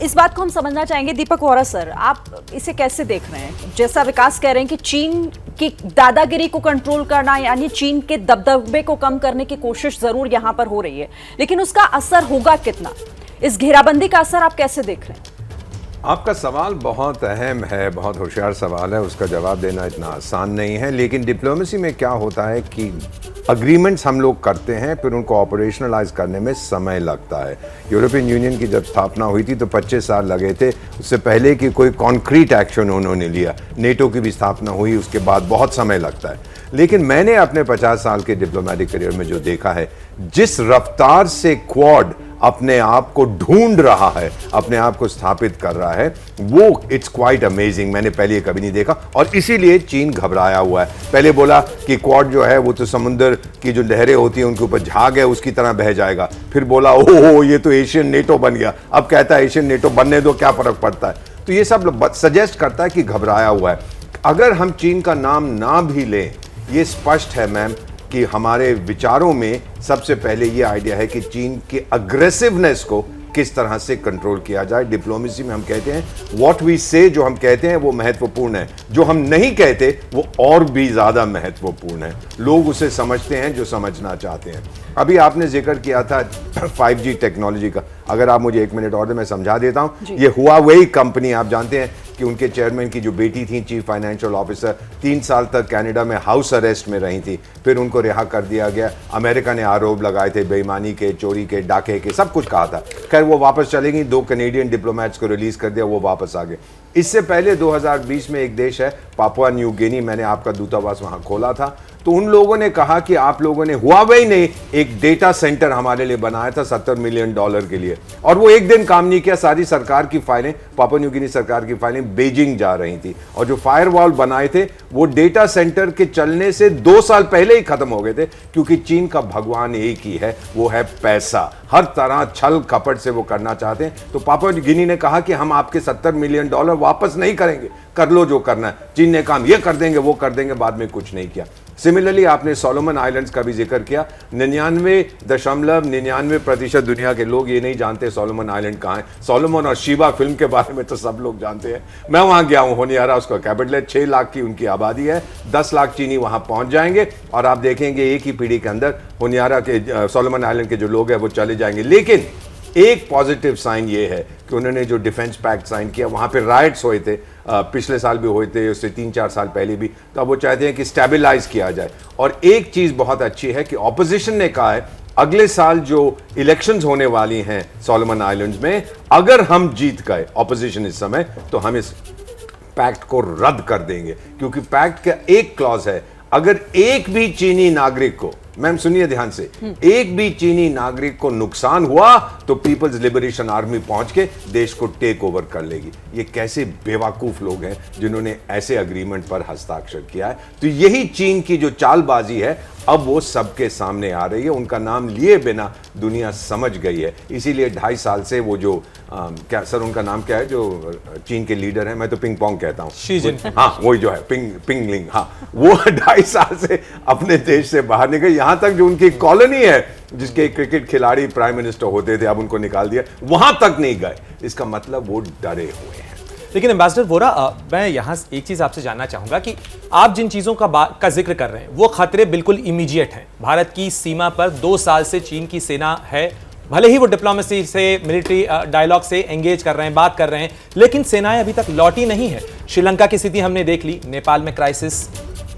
इस बात को हम समझना चाहेंगे। दीपक वोरा सर, आप इसे कैसे देख रहे हैं? जैसा विकास कह रहे हैं कि चीन की दादागिरी को कंट्रोल करना, यानी चीन के दबदबे को कम करने की कोशिश जरूर यहां पर हो रही है, लेकिन उसका असर होगा कितना? इस घेराबंदी का असर आप कैसे देख रहे हैं? आपका सवाल बहुत अहम है, बहुत होशियार सवाल है, उसका जवाब देना इतना आसान नहीं है। लेकिन डिप्लोमेसी में क्या होता है कि अग्रीमेंट्स हम लोग करते हैं, फिर उनको ऑपरेशनलाइज करने में समय लगता है। यूरोपियन यूनियन की जब स्थापना हुई थी तो 25 साल लगे थे, उससे पहले कि कोई कॉन्क्रीट एक्शन उन्होंने लिया। नेटो की भी स्थापना हुई, उसके बाद बहुत समय लगता है। लेकिन मैंने अपने 50 साल के डिप्लोमेटिक करियर में जो देखा है, जिस रफ्तार से क्वाड अपने आप को ढूंढ रहा है, अपने आप को स्थापित कर रहा है, वो इट्स क्वाइट अमेजिंग। मैंने पहले ये कभी नहीं देखा और इसीलिए चीन घबराया हुआ है। पहले बोला कि क्वाड जो है वो तो समुद्र की जो लहरें होती हैं उनके ऊपर झाग है, उसकी तरह बह जाएगा। फिर बोला ओहो ये तो एशियन नेटो बन गया, अब कहता है एशियन नेटो बनने दो, क्या फर्क पड़ता है। तो ये सब सजेस्ट करता है कि घबराया हुआ है। अगर हम चीन का नाम ना भी लें, ये स्पष्ट है मैम कि हमारे विचारों में सबसे पहले ये आइडिया है कि चीन की अग्रेसिवनेस को किस तरह से कंट्रोल किया जाए। डिप्लोमेसी में हम कहते हैं व्हाट वी से, जो हम कहते हैं वो महत्वपूर्ण है, जो हम नहीं कहते वो और भी ज्यादा महत्वपूर्ण है। लोग उसे समझते हैं जो समझना चाहते हैं। अभी आपने जिक्र किया था 5G टेक्नोलॉजी का, अगर आप मुझे 1 मिनट और दें मैं समझा देता हूं। ये हुआवेई कंपनी, आप जानते हैं कि उनके चेयरमैन की जो बेटी थी, चीफ फाइनेंशियल ऑफिसर, 3 साल तक कनाडा में हाउस अरेस्ट में रही थी, फिर उनको रिहा कर दिया गया। अमेरिका ने आरोप लगाए थे बेईमानी के, चोरी के, डाके के, सब कुछ कहा था। खैर वो वापस चले गई, 2 कनेडियन डिप्लोमेट्स को रिलीज कर दिया, वो वापस आ गए। इससे पहले 2020 में एक देश है पापुआ न्यू गिनी, मैंने आपका दूतावास वहां खोला था, तो उन लोगों ने कहा कि आप लोगों ने, हुआवेई ने एक डेटा सेंटर हमारे लिए बनाया था $70 मिलियन के लिए, और वो एक दिन काम नहीं किया। सारी सरकार की फाइलें, पापुआ न्यू गिनी सरकार की फाइलें बीजिंग जा रही थी, और जो फायरवॉल बनाए थे वो डेटा सेंटर के चलने से 2 साल पहले ही खत्म हो गए थे, क्योंकि चीन का भगवान एक ही है, वो है पैसा। हर तरह छल कपट से वो करना चाहते हैं। तो पापुआ न्यू गिनी ने कहा कि हम आपके $70 मिलियन वापस नहीं करेंगे, कर लो जो करना है। चीन ने कहा ये कर देंगे, वो कर देंगे, बाद में कुछ नहीं किया। सिमिलरली आपने सोलोमन आइलैंड्स का भी जिक्र किया। 99.99% दुनिया के लोग ये नहीं जानते सोलोमन आइलैंड कहाँ है। सोलोमन और शीबा फिल्म के बारे में तो सब लोग जानते हैं। मैं वहां गया हूं, होनियारा उसका कैपिटल है, 6 लाख की उनकी आबादी है, 10 लाख चीनी वहां पहुंच जाएंगे, और आप देखेंगे एक ही पीढ़ी के अंदर होनियारा के, सोलोमन आइलैंड के जो लोग हैं वो चले जाएंगे। लेकिन एक पॉजिटिव साइन ये है कि उन्होंने जो डिफेंस पैक्ट साइन किया, वहां पे राइट्स हुए थे, पिछले साल भी हुए थे, उससे 3-4 साल पहले भी, तो अब वो चाहते हैं कि स्टेबलाइज किया जाए। और एक चीज बहुत अच्छी है कि ऑपोजिशन ने कहा है अगले साल जो इलेक्शंस होने वाली हैं सोलोमन आइलैंड्स में, अगर हम जीत गए, ऑपोजिशन इस समय, तो हम इस पैक्ट को रद्द कर देंगे। क्योंकि पैक्ट का एक क्लॉज है, अगर एक भी चीनी नागरिक को, मैम सुनिए ध्यान से, एक भी चीनी नागरिक को नुकसान हुआ तो पीपल्स लिबरेशन आर्मी पहुंच के देश को टेक ओवर कर लेगी। ये कैसे बेवकूफ लोग हैं जिन्होंने ऐसे अग्रीमेंट पर हस्ताक्षर किया है। तो यही चीन की जो चालबाजी है, अब वो सबके सामने आ रही है। उनका नाम लिए बिना दुनिया समझ गई है। इसीलिए 2.5 साल से वो जो क्या सर उनका नाम क्या है जो चीन के लीडर है, मैं तो पिंग पोंग कहता हूँ, शी जिनपिंग, हाँ वही जो है पिंगलिंग, हाँ, वो 2.5 साल से अपने देश से बाहर निकले। यहाँ तक जो उनकी कॉलोनी है जिसके क्रिकेट खिलाड़ी प्राइम मिनिस्टर होते थे, अब उनको निकाल दिया, वहां तक नहीं गए। इसका मतलब वो डरे हुए हैं। लेकिन एम्बेसडर वोरा, मैं यहाँ एक चीज़ आपसे जानना चाहूँगा कि आप जिन चीज़ों का जिक्र कर रहे हैं वो खतरे बिल्कुल इमीडिएट हैं। भारत की सीमा पर 2 साल से चीन की सेना है, भले ही वो डिप्लोमेसी से, मिलिट्री डायलॉग से एंगेज कर रहे हैं, बात कर रहे हैं, लेकिन सेनाएं अभी तक लौटी नहीं है। श्रीलंका की स्थिति हमने देख ली, नेपाल में क्राइसिस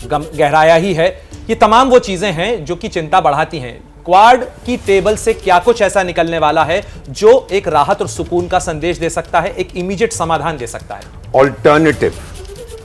गहराया ही है। ये तमाम वो चीज़ें हैं जो कि चिंता बढ़ाती हैं। क्वाड की टेबल से क्या कुछ ऐसा निकलने वाला है जो एक राहत और सुकून का संदेश दे सकता है, एक इमीडिएट समाधान दे सकता है? ऑल्टरनेटिव।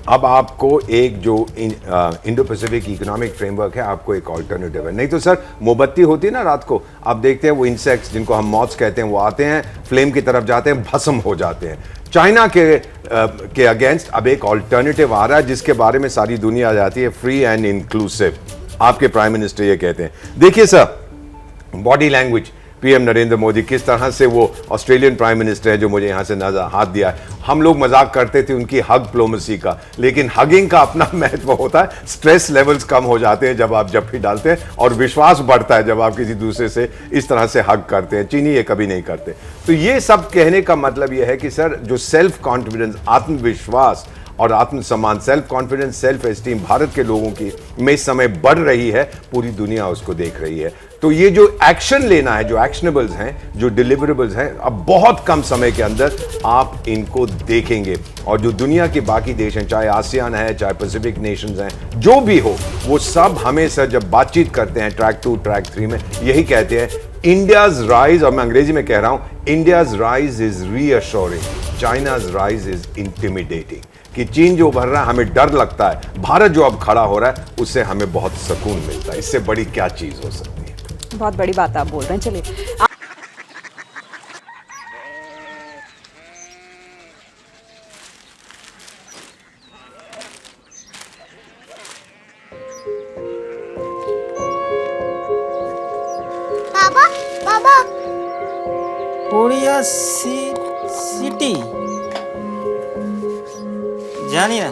अब आपको एक जो इंडो पैसिफिक इकोनॉमिक फ्रेमवर्क है, आपको एक ऑल्टरनेटिव है। नहीं तो सर मोमबत्ती होती है ना रात को, आप देखते हैं वो इंसेक्ट्स जिनको हम मॉथ्स कहते हैं, वो आते हैं, फ्लेम की तरफ जाते हैं, भस्म हो जाते हैं। चाइना के अगेंस्ट अब एक ऑल्टरनेटिव आ रहा है जिसके बारे में सारी दुनिया आ जाती है, फ्री एंड इंक्लूसिव। आपके प्राइम मिनिस्टर ये कहते हैं। देखिए sir, body language, PM Narendra Modi किस तरह से वो ऑस्ट्रेलियन प्राइम मिनिस्टर है जो मुझे यहाँ से नजर हाथ दिया है। हम लोग मजाक करते थे उनकी हग डिप्लोमेसी का, लेकिन हगिंग का अपना महत्व होता है। स्ट्रेस लेवल्स कम हो जाते हैं जब आप जफ्फी डालते हैं और विश्वास बढ़ता है जब आप किसी दूसरे से इस तरह से हग करते हैं। चीनी ये कभी नहीं करते। तो ये सब कहने का मतलब ये है कि सर जो सेल्फ कॉन्फिडेंस, आत्मविश्वास और आत्मसम्मान, self confidence, self esteem Bharat के लोगों की में इस समय बढ़ रही है, पूरी दुनिया उसको देख रही है। तो ये जो एक्शन लेना है, जो एक्शनेबल्स हैं, जो डिलीवरेबल्स हैं, अब बहुत कम समय के अंदर आप इनको देखेंगे। और जो दुनिया के बाकी देश हैं, चाहे आसियान है, चाहे पैसिफिक नेशंस हैं, जो भी हो, वो सब हमेशा जब बातचीत करते हैं ट्रैक 2, ट्रैक 3 में यही कहते हैं, इंडियाज राइज, और मैं अंग्रेजी में कह रहा हूं, India's rise is reassuring, China's rise is intimidating. कि चीन जो उभर रहा है हमें डर लगता है, भारत जो अब खड़ा हो रहा है उससे हमें बहुत सुकून मिलता है। इससे बड़ी क्या चीज हो सकती है? बहुत बड़ी बात आप बोल रहे हैं। चलिए बाबा बाबा कोरिया सिटी জানি না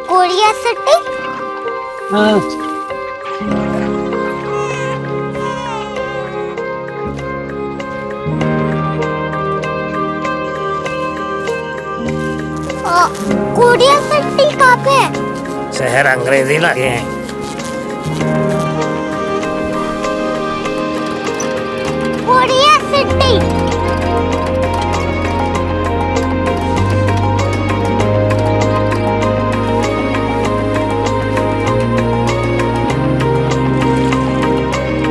कोरिया सिटी कोरिया सिटी कहाँ पे है? शहर अंग्रेजी लगे हैं कोरिया सिटी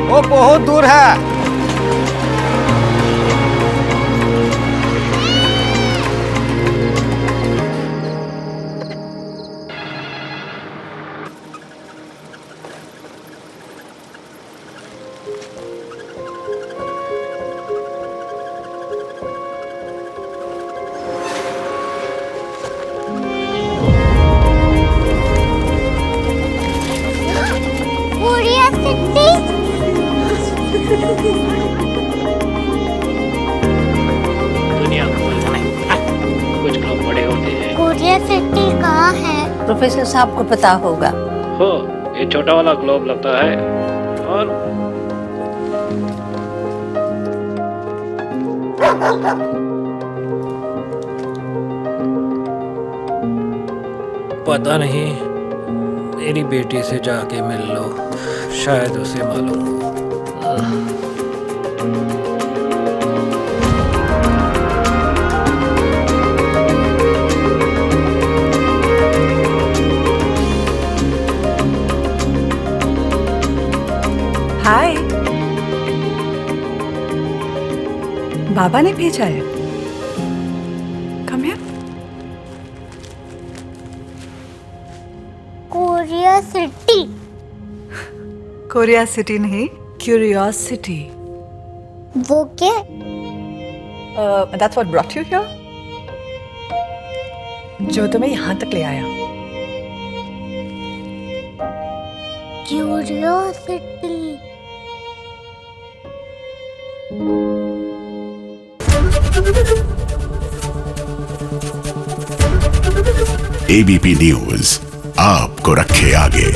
वो बहुत दूर है। कोरिया सिटी दुनिया को कुछ लोग बड़े होते हैं। कोरिया सिटी कहाँ है? प्रोफेसर साहब को पता होगा। हो, ये छोटा वाला ग्लोब लगता है और पता नहीं, मेरी बेटी से जाके मिल लो, शायद उसे मालूम हो। हाय, बाबा ने भेजा है। Come here. Korea city Korea city नहीं, क्यूरियोसिटी। वो क्या? That's what brought you here? जो तुम्हें यहाँ तक ले आया। क्यूरियोसिटी एबीपी न्यूज आपको रखे आगे।